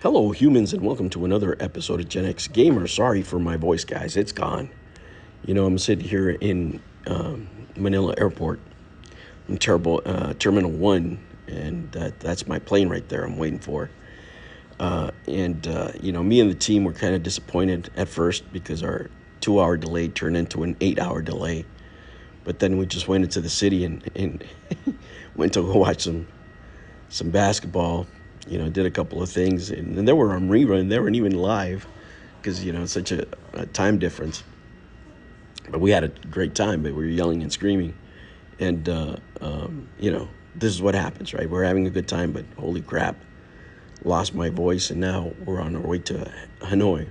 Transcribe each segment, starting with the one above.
Hello, humans, and welcome to another episode of Gen X Gamer. Sorry for my voice, guys. It's gone. I'm sitting here in Manila Airport in Terminal 1, and that's my plane right there I'm waiting for. Me and the team were kind of disappointed at first because our 2-hour delay turned into an 8-hour delay. But then we just went into the city and went to go watch some basketball. Did a couple of things, and they were on rerun. They weren't even live because it's such a time difference. But we had a great time. But we were yelling and screaming, and this is what happens, right? We're having a good time, but holy crap, lost my voice, and now we're on our way to Hanoi.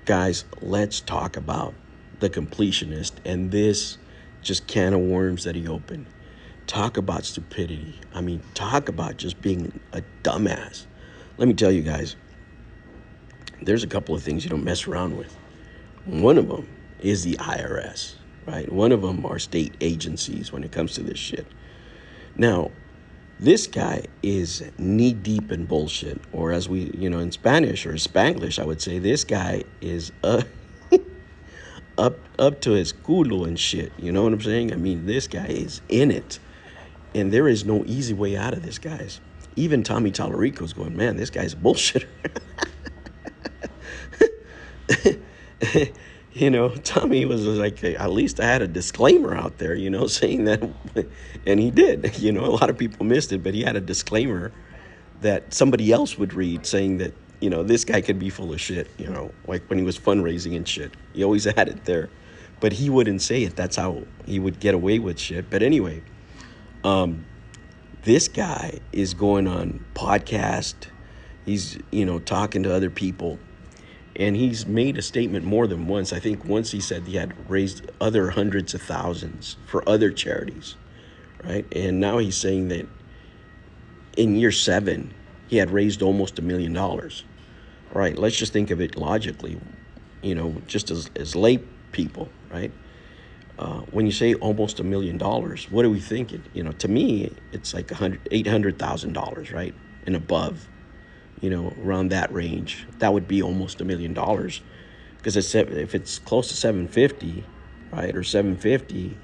Guys, let's talk about the Completionist and this just can of worms that he opened. Talk about stupidity. Talk about just being a dumbass. Let me tell you guys, there's a couple of things you don't mess around with. One of them is the IRS, right? One of them are state agencies when it comes to this shit. Now, this guy is knee deep in bullshit, or as we, in Spanish or Spanglish, I would say this guy is up to his culo and shit. You know what I'm saying? This guy is in it. And there is no easy way out of this, guys. Even Tommy Tallarico's going, man, this guy's a bullshitter. Tommy was like, at least I had a disclaimer out there, saying that. And he did. A lot of people missed it, but he had a disclaimer that somebody else would read saying that, this guy could be full of shit, like when he was fundraising and shit. He always had it there. But he wouldn't say it. That's how he would get away with shit. But anyway. This guy is going on podcast. He's, talking to other people, and he's made a statement more than once. I think once he said he had raised other hundreds of thousands for other charities, right? And now he's saying that in year 7, he had raised almost $1 million. All right, let's just think of it logically, just as lay people, right? When you say almost $1 million, what are we thinking? To me, it's like $800,000, right, and above. Around that range, that would be almost $1 million. Because if it's close to 750, right, or 750, you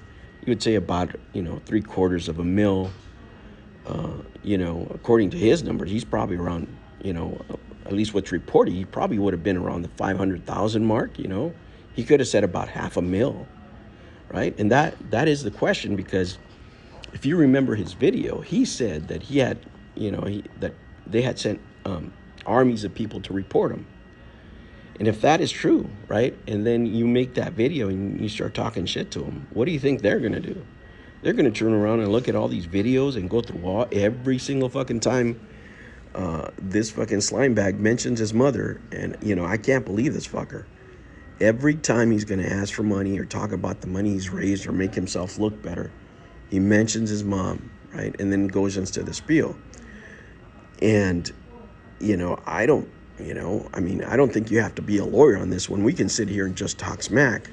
would say about $750,000. According to his numbers, he's probably around, at least what's reported, he probably would have been around the 500,000 mark. He could have said about $500,000. Right? And that is the question, because if you remember his video, he said that he had, that they had sent armies of people to report him. And if that is true, right, and then you make that video and you start talking shit to him, what do you think they're going to do? They're going to turn around and look at all these videos and go through every single fucking time this fucking slime bag mentions his mother. And, I can't believe this fucker. Every time he's going to ask for money or talk about the money he's raised or make himself look better, he mentions his mom, right? And then goes into the spiel. And, I don't think you have to be a lawyer on this one. We can sit here and just talk smack.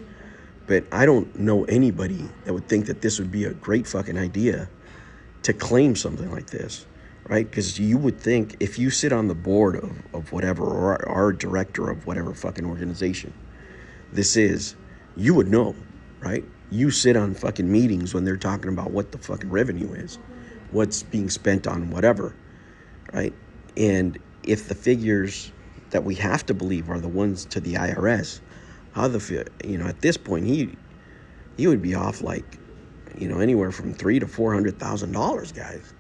But I don't know anybody that would think that this would be a great fucking idea to claim something like this, right? Because you would think if you sit on the board of whatever, or our director of whatever fucking organization this is, you would know, right? You sit on fucking meetings when they're talking about what the fucking revenue is, what's being spent on whatever, right? And if the figures that we have to believe are the ones to the IRS, at this point he would be off like, anywhere from $300,000 to $400,000, guys.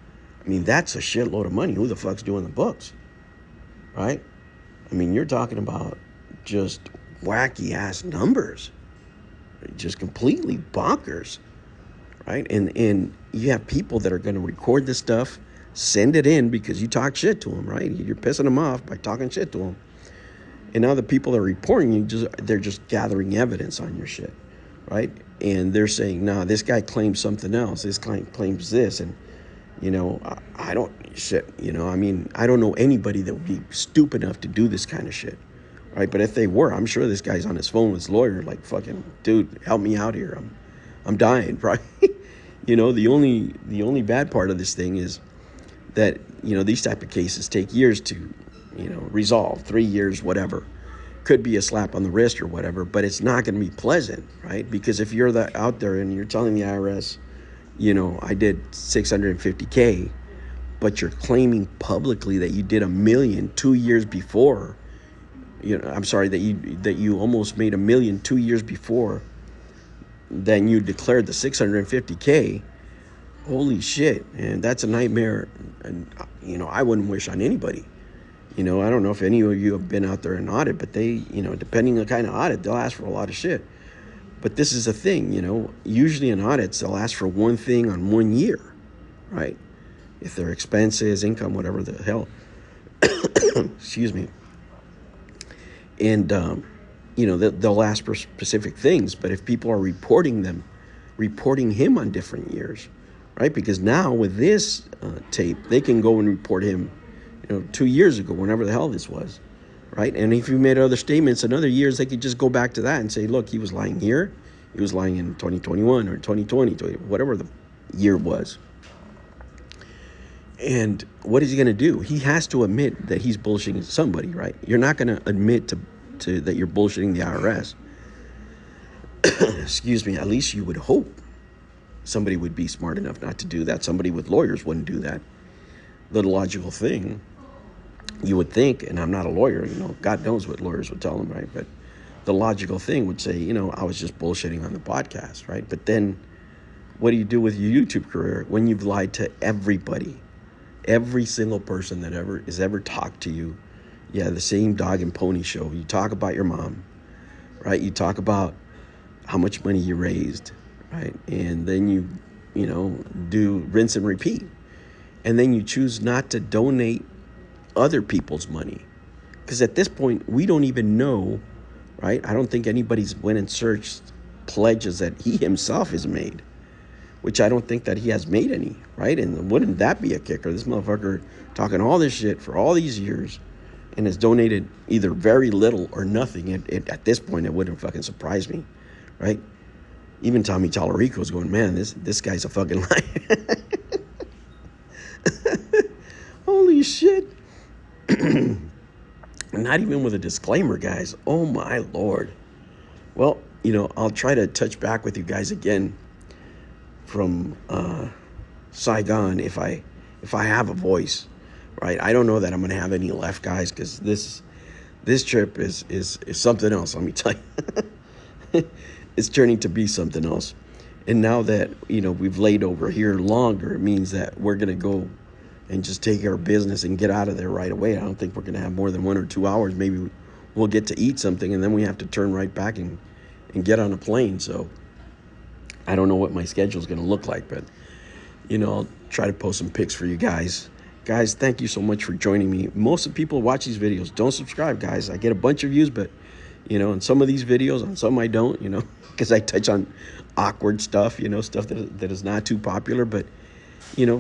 That's a shitload of money. Who the fuck's doing the books, right? You're talking about just wacky ass numbers, just completely bonkers, right? And you have people that are going to record this stuff, send it in because you talk shit to them, right? You're pissing them off by talking shit to them. And now the people that are reporting you, they're just gathering evidence on your shit, right? And they're saying, nah, this guy claims something else. This guy claims this. And, I don't know anybody that would be stupid enough to do this kind of shit. Right, but if they were, I'm sure this guy's on his phone with his lawyer, like, fucking, dude, help me out here. I'm dying, right? The only bad part of this thing is that, these type of cases take years to, resolved, 3 years, whatever. Could be a slap on the wrist or whatever, but it's not going to be pleasant, right? Because if you're out there and you're telling the IRS, I did 650K, but you're claiming publicly that you did 1 million 2 years before, I'm sorry, that you almost made 1 million 2 years before, then you declared the 650K. Holy shit, and that's a nightmare, and I wouldn't wish on anybody. I don't know if any of you have been out there in audit, but they, depending on the kind of audit, they'll ask for a lot of shit. But this is the thing, usually in audits, they'll ask for one thing on 1 year, right? If their expenses, income, whatever the hell, excuse me. And, they'll ask for specific things. But if people are reporting him on different years, right? Because now with this tape, they can go and report him 2 years ago, whenever the hell this was, right? And if you made other statements in other years, they could just go back to that and say, look, he was lying here. He was lying in 2021 or 2020, whatever the year was. And what is he going to do? He has to admit that he's bullshitting somebody, right? You're not going to admit to that you're bullshitting the IRS. Excuse me. At least you would hope somebody would be smart enough not to do that. Somebody with lawyers wouldn't do that. The logical thing, you would think, and I'm not a lawyer, God knows what lawyers would tell them, right? But the logical thing would say, I was just bullshitting on the podcast, right? But then what do you do with your YouTube career when you've lied to everybody? Every single person that ever talked to you. Yeah, the same dog and pony show. You talk about your mom, right? You talk about how much money you raised, right? And then you do rinse and repeat. And then you choose not to donate other people's money. Because at this point, we don't even know, right? I don't think anybody's went and searched pledges that he himself has made, which I don't think that he has made any, right? And wouldn't that be a kicker? This motherfucker talking all this shit for all these years and has donated either very little or nothing. At this point, it wouldn't fucking surprise me, right? Even Tommy Tallarico's going, man, this guy's a fucking liar. Holy shit. Not even with a disclaimer, guys. Oh, my Lord. Well, I'll try to touch back with you guys again from Saigon if I have a voice, right? I don't know that I'm going to have any left, guys, because this trip is something else, let me tell you. It's turning to be something else. And now that, we've laid over here longer, it means that we're going to go and just take care of business and get out of there right away. I don't think we're going to have more than 1 or 2 hours. Maybe we'll get to eat something, and then we have to turn right back and get on a plane. So I don't know what my schedule is going to look like, but, I'll try to post some pics for you guys. Guys, thank you so much for joining me. Most of the people who watch these videos don't subscribe, guys. I get a bunch of views, but, on some of these videos, on some I don't, because I touch on awkward stuff, stuff that is not too popular. But,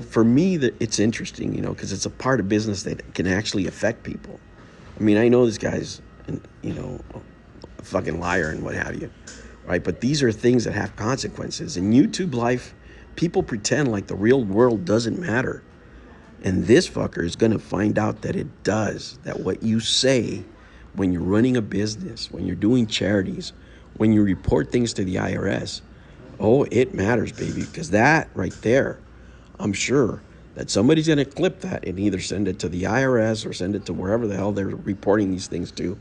for me, it's interesting, because it's a part of business that can actually affect people. I mean, I know this guy's, a fucking liar and what have you, right? But these are things that have consequences. In YouTube life, people pretend like the real world doesn't matter. And this fucker is going to find out that it does, that what you say when you're running a business, when you're doing charities, when you report things to the IRS, oh, it matters, baby, because that right there, I'm sure that somebody's going to clip that and either send it to the IRS or send it to wherever the hell they're reporting these things to.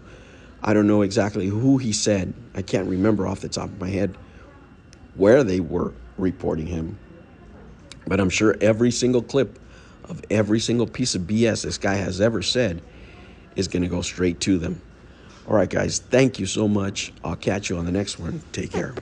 I don't know exactly who he said. I can't remember off the top of my head where they were reporting him. But I'm sure every single clip of every single piece of BS this guy has ever said is going to go straight to them. All right, guys, thank you so much. I'll catch you on the next one. Take care.